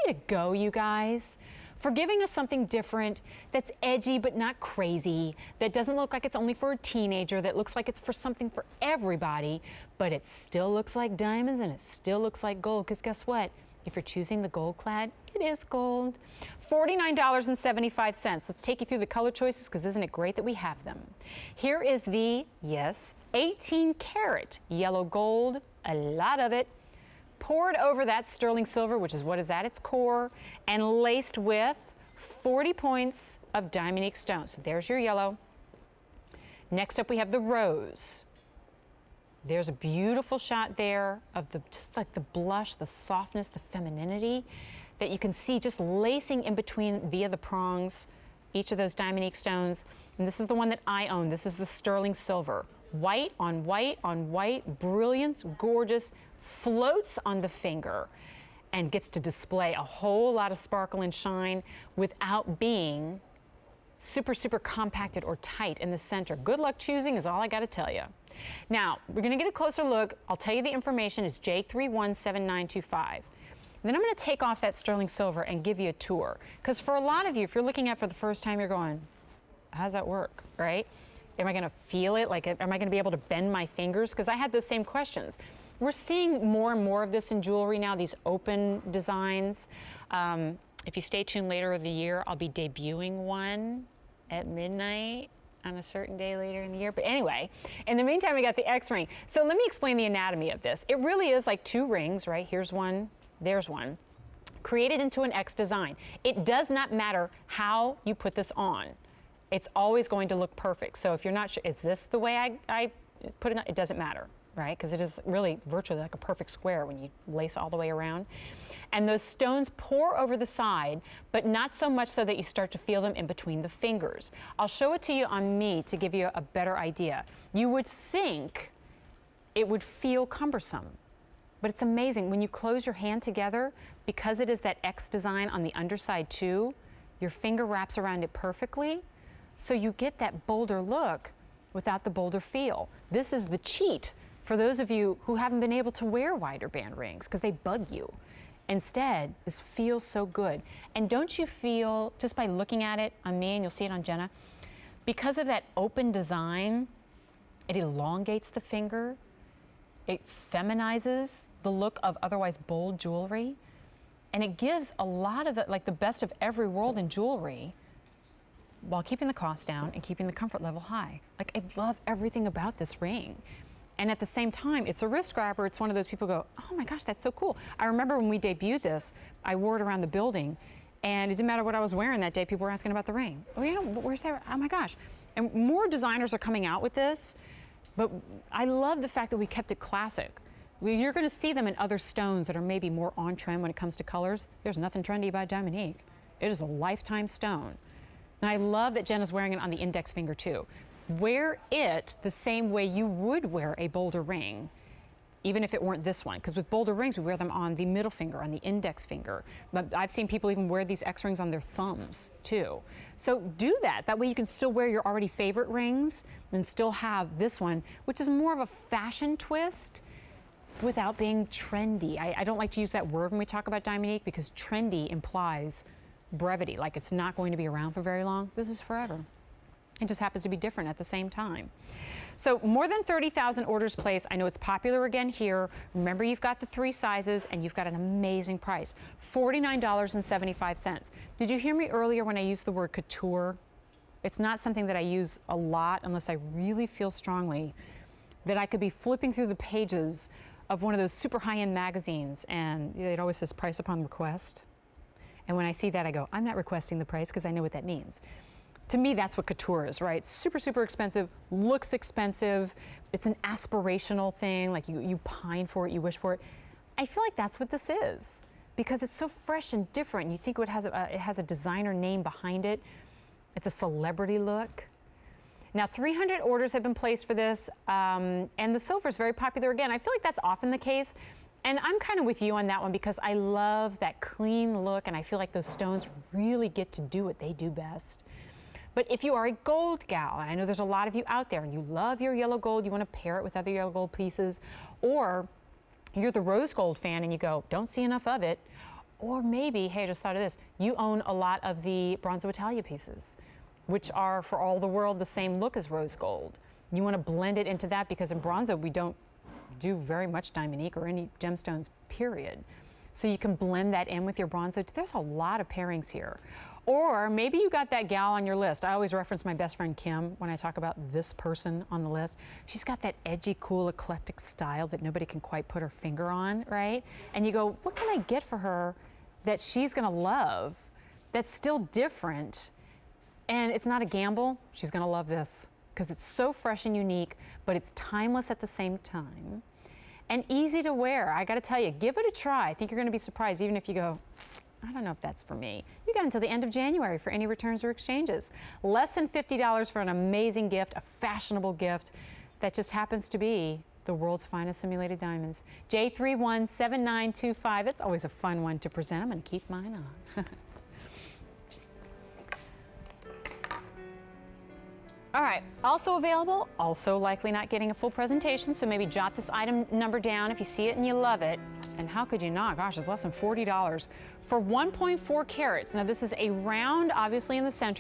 to go, you guys, for giving us something different that's edgy but not crazy, that doesn't look like it's only for a teenager, that looks like it's for something for everybody, but it still looks like diamonds and it still looks like gold, because guess what? If you're choosing the gold clad, it is gold. $49.75. Let's take you through the color choices, because isn't it great that we have them? Here is the, yes, 18 karat yellow gold, a lot of it, poured over that sterling silver, which is what is at its core, and laced with 40 points of Diamonique stones. So there's your yellow. Next up we have the rose. There's a beautiful shot there of the, just like the blush, the softness, the femininity that you can see just lacing in between via the prongs, each of those Diamonique stones. And this is the one that I own. This is the sterling silver. White on white on white, brilliance, gorgeous, floats on the finger and gets to display a whole lot of sparkle and shine without being super, super compacted or tight in the center. Good luck choosing is all I got to tell you. Now, we're going to get a closer look. I'll tell you the information is J317925. Then I'm going to take off that sterling silver and give you a tour. Because for a lot of you, if you're looking at it for the first time, you're going, how's that work, right? Am I going to feel it? Like, am I going to be able to bend my fingers? Because I had those same questions. We're seeing more and more of this in jewelry now, these open designs. If you stay tuned later in the year, I'll be debuting one at midnight on a certain day later in the year. But anyway, in the meantime, we got the X ring. So let me explain the anatomy of this. It really is like two rings, right? Here's one, there's one, created into an X design. It does not matter how you put this on. It's always going to look perfect. So if you're not sure, is this the way I put it on? It doesn't matter, right? Because it is really virtually like a perfect square when you lace all the way around. And those stones pour over the side, but not so much so that you start to feel them in between the fingers. I'll show it to you on me to give you a better idea. You would think it would feel cumbersome, but it's amazing. When you close your hand together, because it is that X design on the underside too, your finger wraps around it perfectly, so you get that bolder look without the bolder feel. This is the cheat for those of you who haven't been able to wear wider band rings because they bug you. Instead, this feels so good. And don't you feel, just by looking at it on me, and you'll see it on Jenna, because of that open design, it elongates the finger, it feminizes the look of otherwise bold jewelry, and it gives a lot of the, like the best of every world in jewelry, while keeping the cost down and keeping the comfort level high. Like, I love everything about this ring. And at the same time, it's a wrist grabber. It's one of those people go, oh my gosh, that's so cool. I remember when we debuted this, I wore it around the building, and it didn't matter what I was wearing that day, people were asking about the ring. Oh yeah, where's that? Oh my gosh. And more designers are coming out with this, but I love the fact that we kept it classic. You're gonna see them in other stones that are maybe more on trend when it comes to colors. There's nothing trendy about Diamonique. It is a lifetime stone. And I love that Jenna's wearing it on the index finger too. Wear it the same way you would wear a bolder ring, even if it weren't this one. Because with bolder rings, we wear them on the middle finger, on the index finger. But I've seen people even wear these X rings on their thumbs too. So do that. That way you can still wear your already favorite rings and still have this one, which is more of a fashion twist without being trendy. I don't like to use that word when we talk about Diamonique because trendy implies brevity, like it's not going to be around for very long. This is forever. It just happens to be different at the same time. So more than 30,000 orders placed. I know it's popular again here. Remember, you've got the 3 sizes and you've got an amazing price, $49.75. Did you hear me earlier when I used the word couture? It's not something that I use a lot unless I really feel strongly that I could be flipping through the pages of one of those super high-end magazines and it always says price upon request. And when I see that, I go, I'm not requesting the price because I know what that means. To me, that's what couture is, right? Super, super expensive, looks expensive. It's an aspirational thing, like you pine for it, you wish for it. I feel like that's what this is because it's so fresh and different. You think it has a designer name behind it. It's a celebrity look. Now, 300 orders have been placed for this, and the silver is very popular again. I feel like that's often the case. And I'm kind of with you on that one because I love that clean look, and I feel like those stones really get to do what they do best. But if you are a gold gal, and I know there's a lot of you out there and you love your yellow gold, you want to pair it with other yellow gold pieces, or you're the rose gold fan and you go, don't see enough of it, Or maybe, hey, I just thought of this, you own a lot of the Bronzo Italia pieces, which are for all the world the same look as rose gold. You want to blend it into that because in Bronzo we don't do very much Diamonique or any gemstones, period. So you can blend that in with your Bronzo. There's a lot of pairings here. Or maybe you got that gal on your list. I always reference my best friend Kim when I talk about this person on the list. She's got that edgy, cool, eclectic style that nobody can quite put her finger on, right? And you go, what can I get for her that she's gonna love, that's still different, and it's not a gamble? She's gonna love this because it's so fresh and unique, but it's timeless at the same time and easy to wear. I gotta tell you, give it a try. I think you're gonna be surprised, even if you go, I don't know if that's for me. You got until the end of January for any returns or exchanges. Less than $50 for an amazing gift, a fashionable gift that just happens to be the world's finest simulated diamonds. J317925. It's always a fun one to present. I'm going to keep mine on. All right, also available, also likely not getting a full presentation, so maybe jot this item number down if you see it and you love it. And how could you not? Gosh, it's less than $40 for 1.4 carats. Now this is a round, obviously in the center.